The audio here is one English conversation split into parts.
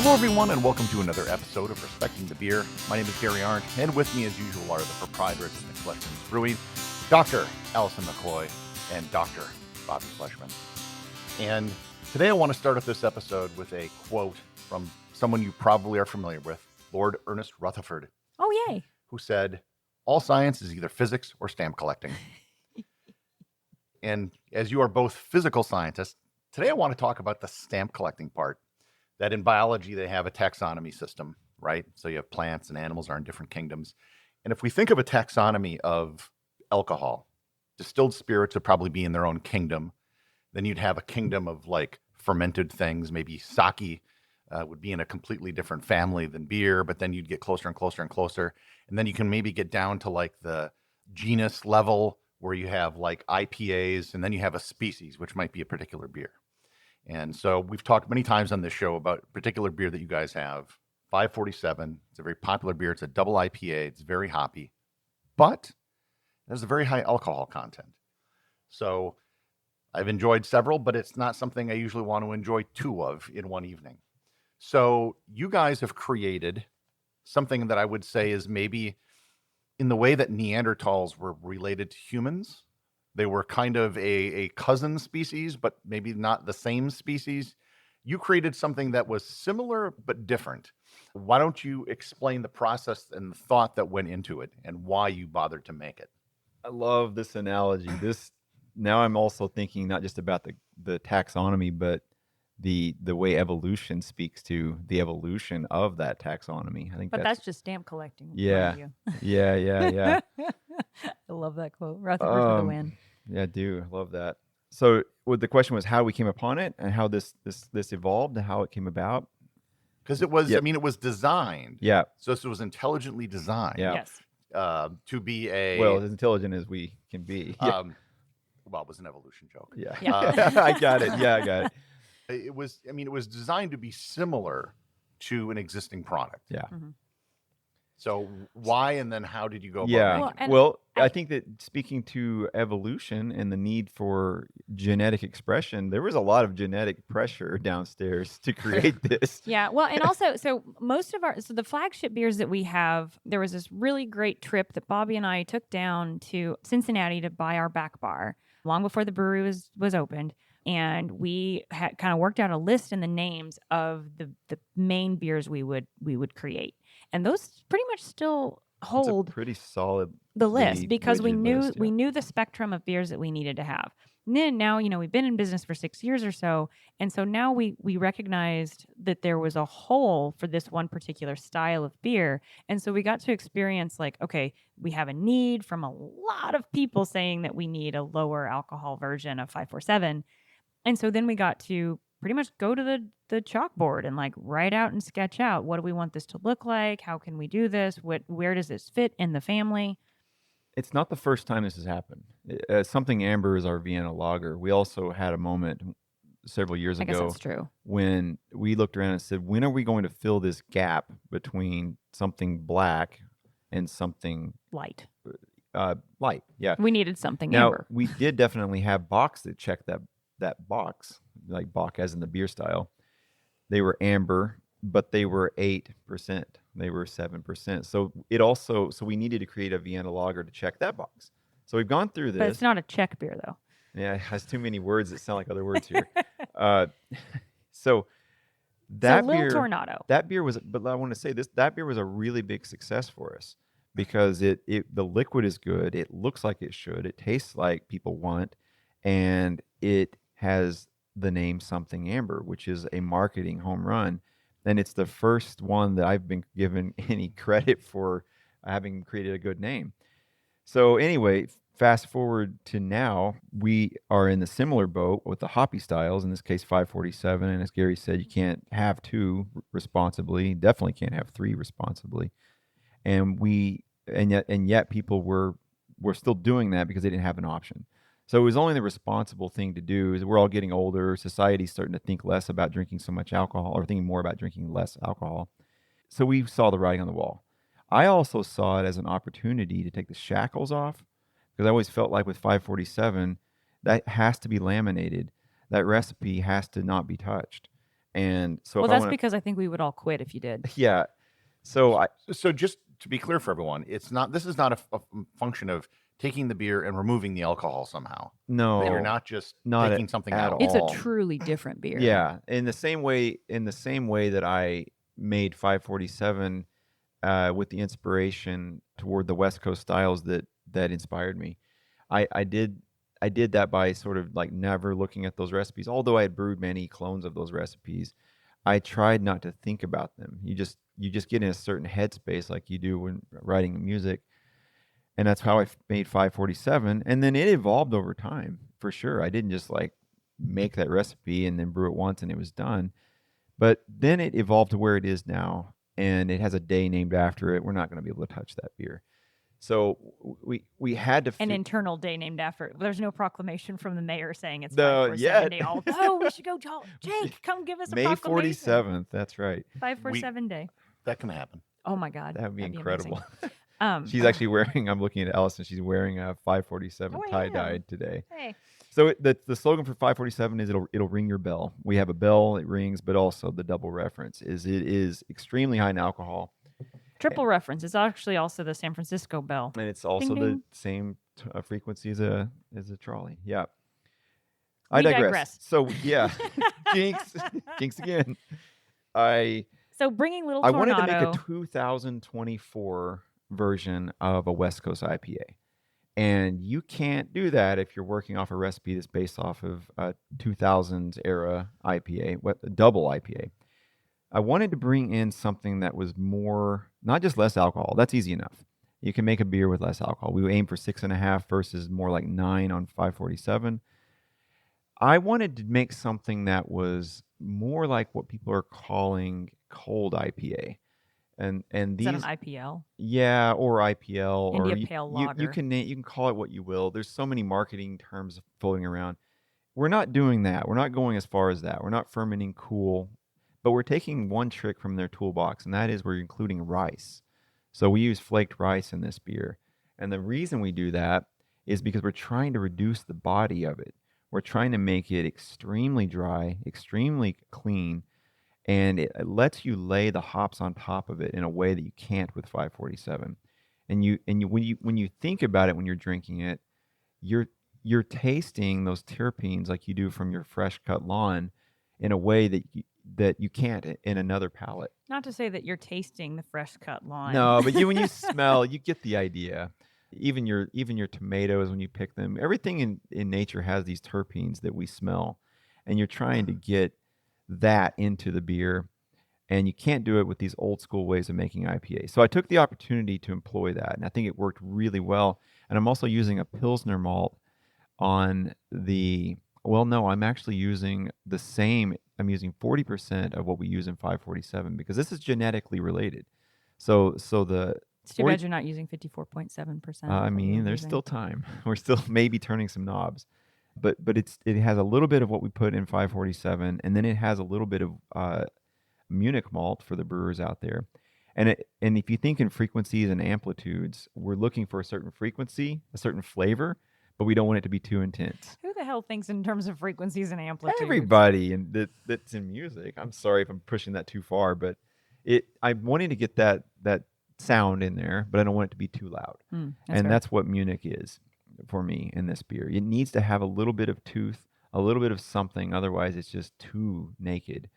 Hello, everyone, and welcome to another episode of Respecting the Beer. My name is Gary Arndt, and with me, as usual, are the proprietors of McFleshman's Brewing, Dr. Allison McCoy and Dr. Bobby Fleshman. And today I want to start off this episode with a quote from someone you probably are familiar with, Lord Ernest Rutherford. Oh, yay. Who said, all science is either physics or stamp collecting. And as you are both physical scientists, today I want to talk about the stamp collecting part. That in biology, they have a taxonomy system, right? So you have plants and animals are in different kingdoms. And if we think of a taxonomy of alcohol, distilled spirits would probably be in their own kingdom. Then you'd have a kingdom of like fermented things. Maybe sake would be in a completely different family than beer, but then you'd get closer and closer and closer. And then you can maybe get down to like the genus level where you have like IPAs, and then you have a species, which might be a particular beer. And so we've talked many times on this show about a particular beer that you guys have, 547. It's a very popular beer. It's a double IPA. It's very hoppy, but it has a very high alcohol content. So I've enjoyed several, but it's not something I usually want to enjoy two of in one evening. So you guys have created something that I would say is maybe in the way that Neanderthals were related to humans. They were kind of a cousin species, but maybe not the same species. You created something that was similar but different. Why don't you explain the process and the thought that went into it and why you bothered to make it? I love this analogy. Now I'm also thinking not just about the taxonomy, but the way evolution speaks to the evolution of that taxonomy. I think that's just stamp collecting. Yeah. Yeah. I love that quote. Rutherford for the win. Yeah, I do. I love that. So the question was how we came upon it and how this evolved and how it came about. Because it was, it was designed. Yeah. So this was intelligently designed. Yeah. Yes. To be a... Well, as intelligent as we can be. Yeah. Well, it was an evolution joke. Yeah. I got it. Yeah, I got it. It was designed to be similar to an existing product. Yeah. Mm-hmm. So why and then how did you go about making it? Well, I think that speaking to evolution and the need for genetic expression, there was a lot of genetic pressure downstairs to create this. Yeah. Well, and also, so the flagship beers that we have, there was this really great trip that Bobby and I took down to Cincinnati to buy our back bar long before the brewery was opened. And we had kind of worked out a list and the names of the main beers we would create. And those pretty much still hold It's a pretty solid the list because we knew list, yeah. we knew the spectrum of beers that we needed to have. And then now, we've been in business for 6 years or so. And so now we recognized that there was a hole for this one particular style of beer. And so we got to experience okay, we have a need from a lot of people saying that we need a lower alcohol version of 547. And so then we got to pretty much go to the chalkboard and write out and sketch out, what do we want this to look like? How can we do this? Where does this fit in the family? It's not the first time this has happened. Something Amber is our Vienna lager. We also had a moment several years ago. I guess that's true. When we looked around and said, when are we going to fill this gap between something black and something light? Light, yeah. We needed something now, amber. We did definitely have Bocks that checked that box, like Bock as in the beer style. They were amber, but they were 8%. They were 7%. So we needed to create a Vienna lager to check that box. So we've gone through this. But it's not a Czech beer, though. Yeah, it has too many words that sound like other words here. So that beer, Toronado. That beer was, but I want to say this, that beer was a really big success for us because the liquid is good. It looks like it should. It tastes like people want, and it has the name Something Amber, which is a marketing home run. And it's the first one that I've been given any credit for having created a good name. So anyway, fast forward to now, we are in the similar boat with the hoppy styles, in this case 547. And as Gary said, you can't have two responsibly, definitely can't have three responsibly. And yet people were still doing that because they didn't have an option. So it was only the responsible thing to do. Is we're all getting older. Society's starting to think less about drinking so much alcohol, or thinking more about drinking less alcohol. So we saw the writing on the wall. I also saw it as an opportunity to take the shackles off, because I always felt like with 547, that has to be laminated. That recipe has to not be touched. And so Well, if I that's wanna, because I think we would all quit if you did. yeah. So So just to be clear for everyone, this is not a function of taking the beer and removing the alcohol somehow. no, That you're not just not taking something at out. It's a all. truly different beer. Yeah, in the same way that I made 547 with the inspiration toward the West Coast styles that inspired me. I did that by sort of like never looking at those recipes. Although I had brewed many clones of those recipes, I tried not to think about them. You just get in a certain headspace like you do when writing music, and that's how I made 547. And then it evolved over time for sure. I didn't just like make that recipe and then brew it once and it was done. But then it evolved to where it is now, and it has a day named after it. We're not going to be able to touch that beer. So we had to An internal day named after it. There's no proclamation from the mayor saying it's No, 547 day. yet. Oh, we should go. Jake, come give us a May proclamation. 47th. That's right. 547 day. That can happen. Oh my God, That would be that'd incredible. amazing. She's actually wearing. I'm looking at Allison. She's wearing a 547 Oh, I tie am. dyed today. Hey, So the slogan for 547 is it'll ring your bell. We have a bell, it rings, but also the double reference is it is extremely high in alcohol, triple reference. It's actually also the San Francisco bell. and it's also Ding, the ding. same frequency as a trolley. Yeah. We I digress. digress. So yeah, jinx again. So bringing Little I Toronado. wanted to make a 2024 version of a West Coast IPA. And you can't do that if you're working off a recipe that's based off of a 2000s era IPA, double IPA. I wanted to bring in something that was more, not just less alcohol. That's easy enough. You can make a beer with less alcohol. We aim for 6.5 versus more like 9 on 547. I wanted to make something that was more like what people are calling cold IPA. And Is these, that an IPL? yeah, or IPL, India or Pale you Lager. can call it what you will. There's so many marketing terms floating around. We're not doing that. We're not going as far as that. We're not fermenting cool, but we're taking one trick from their toolbox, and that is we're including rice. So we use flaked rice in this beer, and the reason we do that is because we're trying to reduce the body of it. We're trying to make it extremely dry, extremely clean, and it lets you lay the hops on top of it in a way that you can't with 547. And when you think about it when you're drinking it, you're tasting those terpenes like you do from your fresh cut lawn in a way that you can't in another palate. Not to say that you're tasting the fresh cut lawn. No, but when you smell, you get the idea. Even your tomatoes, when you pick them, everything in nature has these terpenes that we smell, and you're trying to get that into the beer, and you can't do it with these old school ways of making IPA. So I took the opportunity to employ that, and I think it worked really well. And I'm also using a Pilsner malt on the, well, no, I'm actually using the same. I'm using 40% of what we use in 547 because this is genetically related. So the It's too bad you're not using 54.7%. I mean, there's still time. We're still maybe turning some knobs, but it has a little bit of what we put in 547, and then it has a little bit of Munich malt for the brewers out there. And if you think in frequencies and amplitudes, we're looking for a certain frequency, a certain flavor, but we don't want it to be too intense. Who the hell thinks in terms of frequencies and amplitudes? Everybody that's in music. I'm sorry if I'm pushing that too far, but I'm wanting to get that sound in there, but I don't want it to be too loud. That's what Munich is for me in this beer. It needs to have a little bit of tooth, a little bit of something. Otherwise, it's just too naked.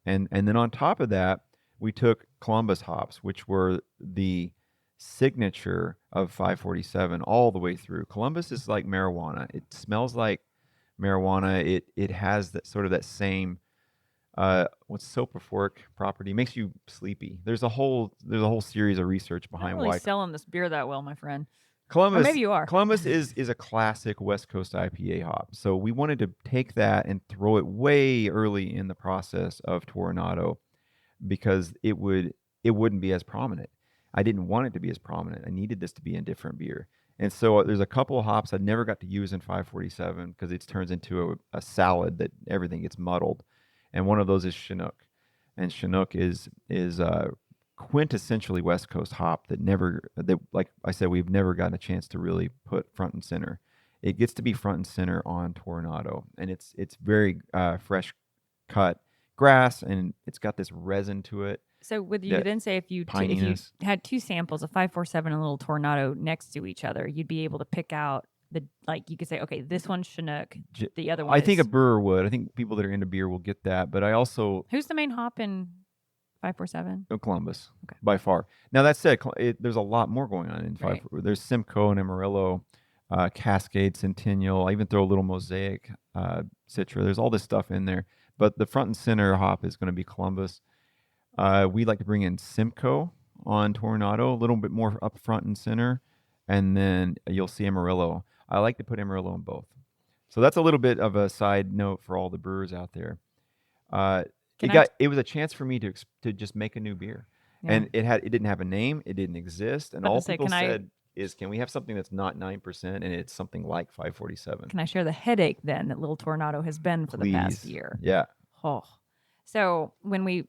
And then on top of that, we took Columbus hops, which were the signature of 547 all the way through. Columbus is like marijuana. It smells like marijuana. It has that sort of that same what's soprophoric property, makes you sleepy. There's a whole series of research behind not really why selling this beer that well, my friend. Columbus. Or maybe you are. Columbus is a classic West Coast IPA hop. So we wanted to take that and throw it way early in the process of Toronado because it wouldn't be as prominent. I didn't want it to be as prominent. I needed this to be a different beer. And so there's a couple of hops I never got to use in 547 because it turns into a salad that everything gets muddled. And one of those is Chinook. And Chinook is quintessentially West Coast hop that like I said, we've never gotten a chance to really put front and center. It gets to be front and center on Toronado, and it's very fresh cut, grass, and it's got this resin to it. So would you That then say if you pininess. had two samples, a 547 and a little Toronado next to each other, you'd be able to pick out you could say, okay, this one's Chinook, the other one I think a is... brewer would. I think people that are into beer will get that. But I also Who's the main hop in 547? Columbus, Okay. by far. Now that said, there's a lot more going on in Right. There's Simcoe and Amarillo, Cascade, Centennial. I even throw a little Mosaic, Citra. There's all this stuff in there. But the front and center hop is going to be Columbus. We like to bring in Simcoe on Toronado, a little bit more up front and center. And then you'll see Amarillo. I like to put Amarillo in both. So that's a little bit of a side note for all the brewers out there. It was a chance for me to just make a new beer. Yeah. And it didn't have a name, it didn't exist, and all people said is, can we have something that's not 9% and it's something like 547? Can I share the headache then that Little Toronado has been for the past year? Yeah. Oh. So when we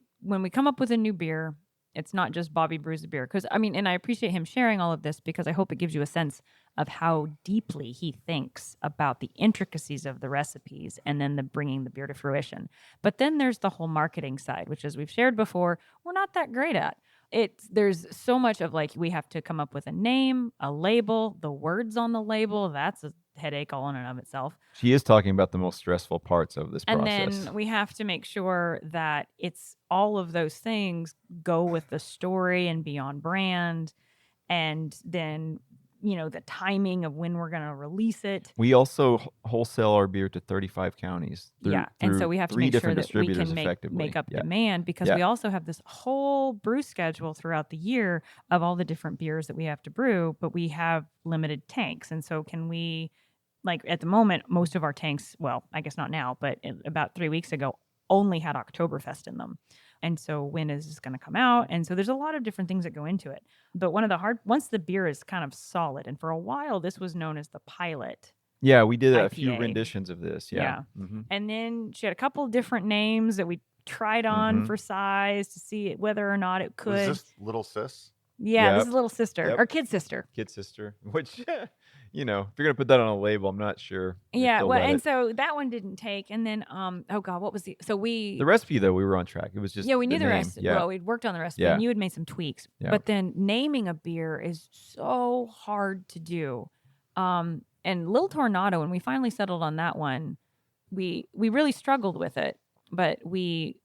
come up with a new beer, it's not just Bobby brews the beer. Because, I mean, and I appreciate him sharing all of this because I hope it gives you a sense of how deeply he thinks about the intricacies of the recipes and then bringing the beer to fruition. But then there's the whole marketing side, which, as we've shared before, we're not that great at. There's so much of we have to come up with a name, a label, the words on the label. That's a headache all in and of itself. She is talking about the most stressful parts of this process. And then we have to make sure that it's all of those things go with the story and be on brand. And then, the timing of when we're going to release it. We also wholesale our beer to 35 counties. And so we have to make sure that we can make up demand because we also have this whole brew schedule throughout the year of all the different beers that we have to brew, but we have limited tanks. And so can we, at the moment, most of our tanks, well, I guess not now, but about 3 weeks ago, only had Oktoberfest in them. And so when is this going to come out? And so there's a lot of different things that go into it. But once the beer is kind of solid, and for a while this was known as the pilot. Yeah, we did IPA. A few renditions of this. Yeah. Mm-hmm. And then she had a couple different names that we tried on for size to see whether or not it could. Was this Little Sis? Yeah, this is Little Sister or Kid Sister. Kid Sister, which, if you're going to put that on a label, I'm not sure. Yeah, well, and so that one didn't take. And then, what was the recipe, though, we were on track. It was just we knew the recipe. Yeah. Well, we'd worked on the recipe and you had made some tweaks. Yeah. But then naming a beer is so hard to do. And Little Toronado, when we finally settled on that one, we really struggled with it. But we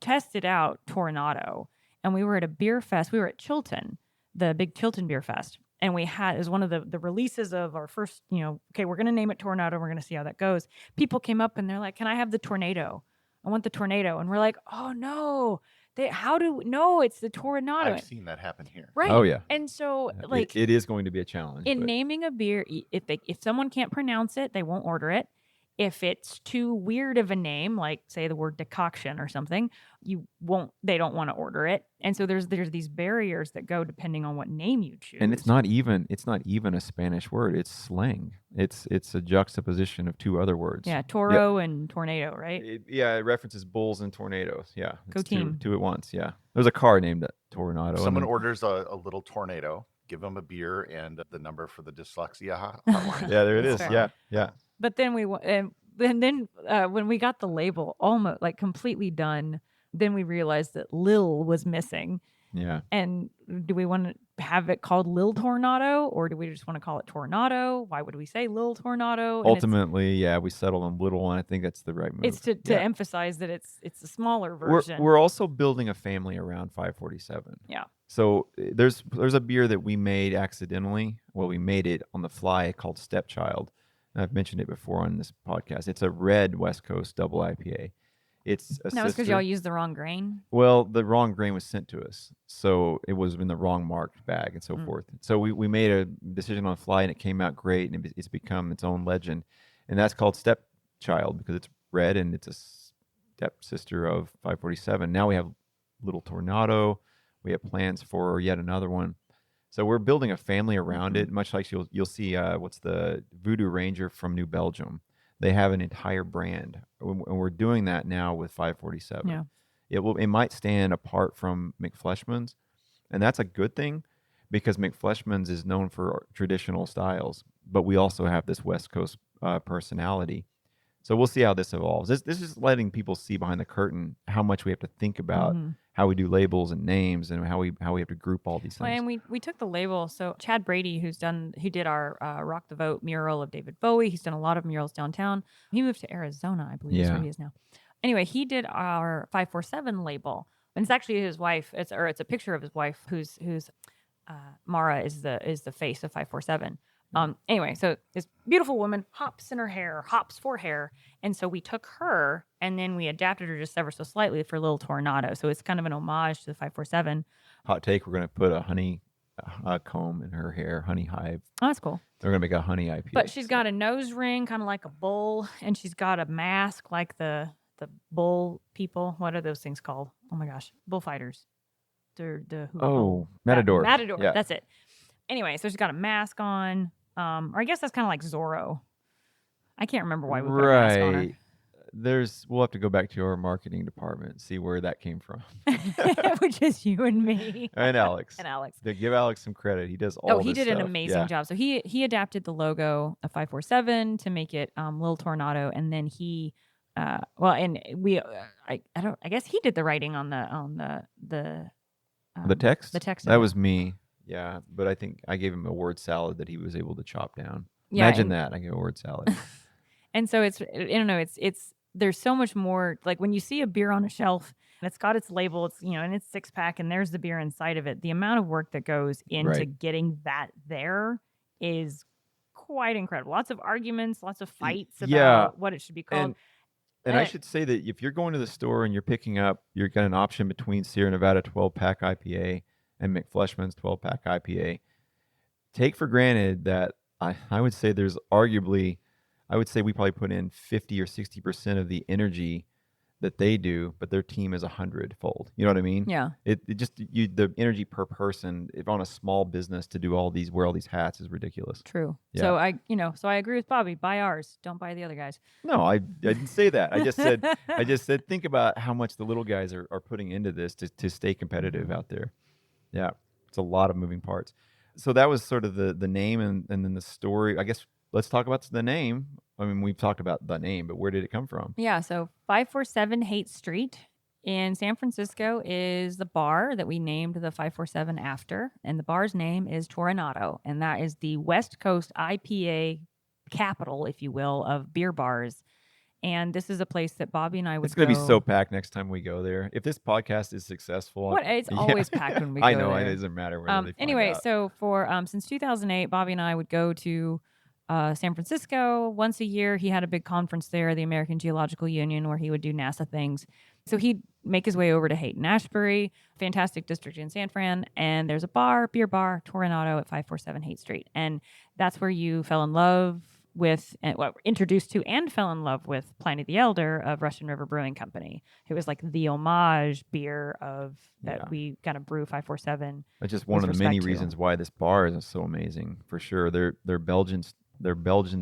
tested out Toronado, and we were at a beer fest. We were at Chilton, the big Chilton Beer Fest. And we had, as one of the releases of our first, okay, we're going to name it Toronado. We're going to see how that goes. People came up and they're like, can I have the Tornado? I want the Tornado. And we're like, oh, no. It's the Toronado. I've seen that happen here. Right. Oh, yeah. And so, it is going to be a challenge. In naming a beer, if someone can't pronounce it, they won't order it. If it's too weird of a name, like say the word decoction or something, they don't want to order it. And so there's these barriers that go depending on what name you choose. And it's not even a Spanish word. It's slang. It's a juxtaposition of two other words. Yeah, toro and tornado, right? It references bulls and tornadoes. Yeah. Go team. Two at once, yeah. There's a car named Toronado. Someone orders a little Tornado, give them a beer and the number for the dyslexia hotline. Yeah, there it is. Fair. Yeah. But then when we got the label almost completely done, then we realized that Lil was missing. Yeah. And do we want to have it called Lil Toronado, or do we just want to call it Toronado? Why would we say Lil Toronado? And ultimately, we settled on Little, and I think that's the right move. it's to emphasize that it's a smaller version. We're also building a family around 547. Yeah. So there's a beer that we made accidentally. Well, we made it on the fly called Stepchild. I've mentioned it before on this podcast. It's a red West Coast double IPA. It's a that was because y'all used the wrong grain? Well, the wrong grain was sent to us. So it was in the wrong marked bag and so forth. So we made a decision on the fly, and it came out great, and it's become its own legend. And that's called Stepchild because it's red, and it's a stepsister of 547. Now we have Little Tornado. We have plans for yet another one. So we're building a family around it, much like you'll see what's the Voodoo Ranger from New Belgium. They have an entire brand, and we're doing that now with 547. Yeah. It might stand apart from McFleshman's, and that's a good thing because McFleshman's is known for traditional styles, but we also have this West Coast personality. So we'll see how this evolves. This is letting people see behind the curtain how much we have to think about how we do labels and names and how we have to group all these things. Well, and we took the label. So Chad Brady, who did our Rock the Vote mural of David Bowie, he's done a lot of murals downtown. He moved to Arizona, I believe, is where he is now. Anyway, he did our 547 label, and it's actually his wife. It's a picture of his wife, who's Mara is the face of 547. Anyway, so this beautiful woman, hops in her hair, hops for hair. And so we took her and then we adapted her just ever so slightly for Little Toronado. So it's kind of an homage to the 547. Hot take, we're going to put a honey comb in her hair, honey hive. Oh, that's cool. They're going to make a honey IPA. But she's got a nose ring, kind of like a bull, and she's got a mask like the bull people. What are those things called? Oh my gosh, bullfighters. Matador. Matador, yeah. That's it. Anyway, so she's got a mask on. Or I guess that's kind of like Zorro. I can't remember why we put a mask on her. We'll have to go back to our marketing department and see where that came from. Which is you and me. And Alex. To give Alex some credit. He does all this he did stuff. an amazing job. So he adapted the logo of 547 to make it Little Toronado, and then I guess he did the writing on the text? The text. That was me. Yeah, but I think I gave him a word salad that he was able to chop down. Yeah, Imagine that. I gave a word salad. And so it's there's so much more. Like when you see a beer on a shelf and it's got its label, it's and it's 6-pack and there's the beer inside of it. The amount of work that goes into getting that there is quite incredible. Lots of arguments, lots of fights about what it should be called. And I should say that if you're going to the store and you've got an option between Sierra Nevada 12-pack IPA and McFleshman's 12-pack IPA, take for granted that I would say there's arguably, I would say we probably put in 50 or 60% of the energy that they do, but their team is 100-fold. You know what I mean? Yeah. The energy per person, if on a small business to do wear all these hats is ridiculous. True. Yeah. So I agree with Bobby. Buy ours. Don't buy the other guys. No, I didn't say that. I just said think about how much the little guys are putting into this to stay competitive out there. Yeah, it's a lot of moving parts. So that was sort of the name and then the story. I guess let's talk about the name. I mean, we've talked about the name, but where did it come from? Yeah, so 547 Haight Street in San Francisco is the bar that we named the 547 after. And the bar's name is Toronado. And that is the West Coast IPA capital, if you will, of beer bars. And this is a place that Bobby and I would go. It's going to be so packed next time we go there. If this podcast is successful. It's always packed when we go I know, there. It doesn't matter where they find anyway, out. so for since 2008, Bobby and I would go to San Francisco once a year. He had a big conference there, the American Geological Union, where he would do NASA things. So he'd make his way over to Haight and Ashbury, fantastic district in San Fran, and there's a beer bar, Toronado at 547 Haight Street. And that's where you fell in love with, introduced to and fell in love with Pliny the Elder of Russian River Brewing Company. It was like the homage beer that we kind of brew 547. That's just one of the many reasons why this bar is so amazing, for sure. They're Belgian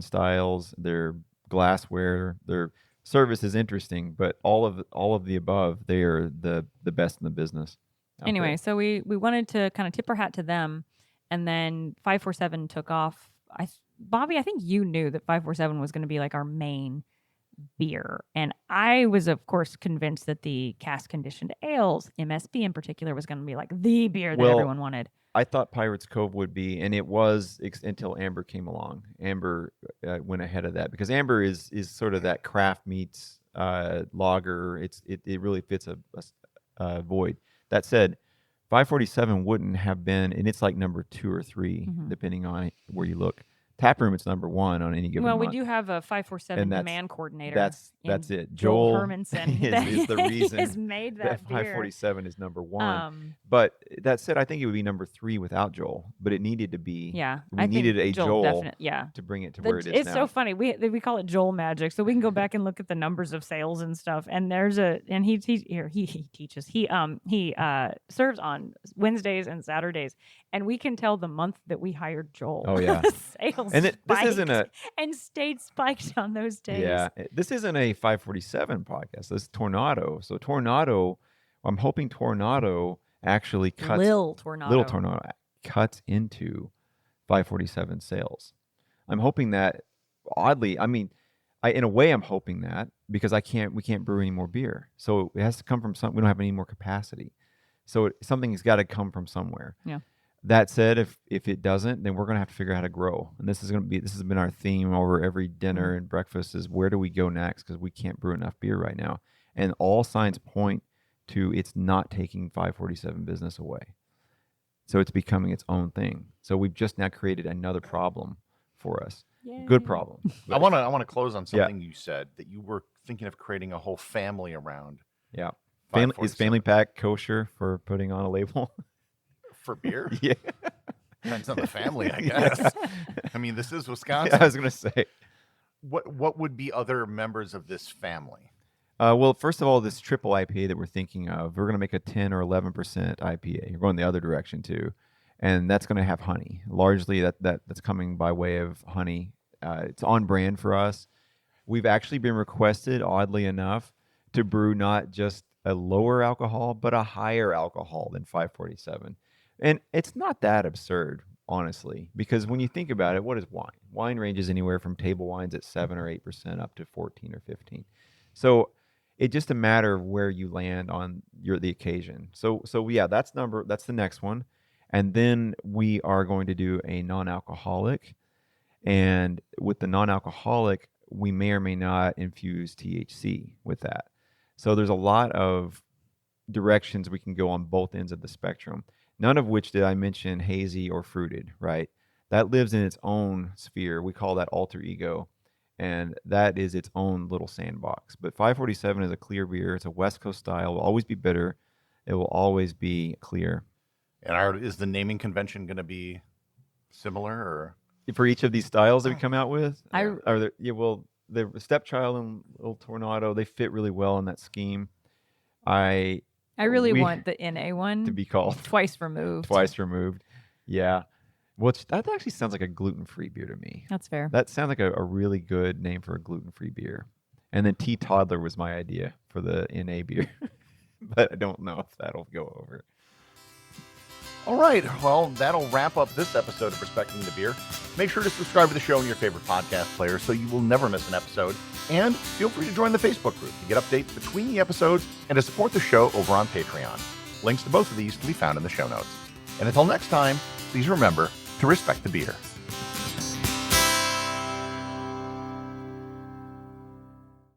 styles, their glassware, their service is interesting, but all of the above, they are the best in the business. Anyway, so we wanted to kind of tip our hat to them, and then 547 took off. Bobby, I think you knew that 547 was going to be like our main beer. And I was, of course, convinced that the cask conditioned ales, MSB in particular, was going to be like the beer that everyone wanted. I thought Pirates Cove would be, and it was until Amber came along. Amber went ahead of that because Amber is sort of that craft meets lager. It really fits a void. That said, 547 wouldn't have been, and it's like number 2 or 3, depending on where you look. Taproom, it's number 1 on any given month. We do have a 547 demand coordinator. That's it. Joel Hermansen is the reason has made that 547 is number 1. But that said, I think it would be number 3 without Joel. But it needed to be. Yeah, we needed a Joel to bring it to where it is now. It's so funny. We call it Joel magic. So we can go back and look at the numbers of sales and stuff. And he teaches. He serves on Wednesdays and Saturdays, and we can tell the month that we hired Joel. Oh yeah, sales. And this isn't and stayed spiked on those days. Yeah, this isn't a 547 podcast. This is Toronado. So Toronado, I'm hoping Toronado actually cuts Little Toronado cuts into 547 sales. I'm hoping that oddly, I mean, in a way, I'm hoping that because we can't brew any more beer. So it has to come from we don't have any more capacity. So something's got to come from somewhere. Yeah. That said, if it doesn't, then we're going to have to figure out how to grow. And this has been our theme over every dinner and breakfast is where do we go next? Because we can't brew enough beer right now. And all signs point to it's not taking 547 business away. So it's becoming its own thing. So we've just now created another problem for us. Yay. Good problem. I want to close on something you said, that you were thinking of creating a whole family around. Yeah. Is 547. Family Pack kosher for putting on a label? For beer? Yeah. Depends on the family, I guess. I mean, this is Wisconsin. I was going to say. What would be other members of this family? Well, first of all, this triple IPA that we're thinking of, we're going to make a 10 or 11% IPA. You're going the other direction too. And that's going to have honey. Largely that's coming by way of honey. It's on brand for us. We've actually been requested, oddly enough, to brew not just a lower alcohol, but a higher alcohol than 547. And it's not that absurd, honestly, because when you think about it, what is wine? Wine ranges anywhere from table wines at 7 or 8% up to 14 or 15. So it's just a matter of where you land on the occasion. So yeah, that's the next one. And then we are going to do a non-alcoholic. And with the non-alcoholic, we may or may not infuse THC with that. So there's a lot of directions we can go on both ends of the spectrum. None of which did I mention hazy or fruited, right? That lives in its own sphere. We call that alter ego. And that is its own little sandbox. But 547 is a clear beer. It's a West Coast style. It will always be bitter. It will always be clear. And is the naming convention going to be similar, or For each of these styles that we come out with? I- The Stepchild and Little Toronado, they fit really well in that scheme. I really we- want the NA one to be called twice removed. twice removed. Yeah. That actually sounds like a gluten-free beer to me. That's fair. That sounds like a really good name for a gluten-free beer. And then Tea Toddler was my idea for the NA beer. But I don't know if that'll go over. All right. Well, that'll wrap up this episode of Respecting the Beer. Make sure to subscribe to the show in your favorite podcast player so you will never miss an episode. And feel free to join the Facebook group to get updates between the episodes and to support the show over on Patreon. Links to both of these can be found in the show notes. And until next time, please remember to respect the beer.